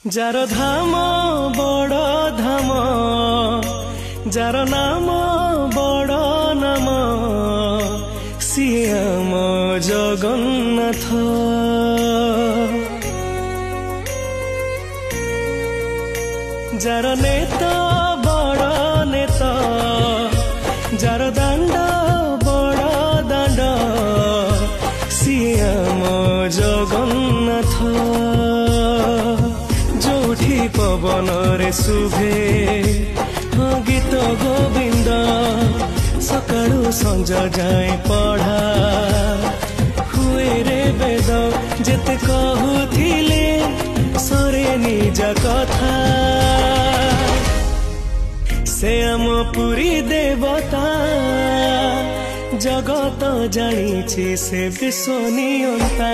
Jar धाम बड़ धाम jar नाम बड़ नाम सिए आम जगन्नाथ। जार नेता बड़ नेता जार दांड बड़ दांड सिए आम जगन्नाथ। जोठी पवन रे शुभे गीत गोविंद सकाळु संज जाए पढ़ा हुए रे वेद जेते कहूथिले सरे निज कथा। से आम पुरी देवता जगत जानी से विश्व नियंता।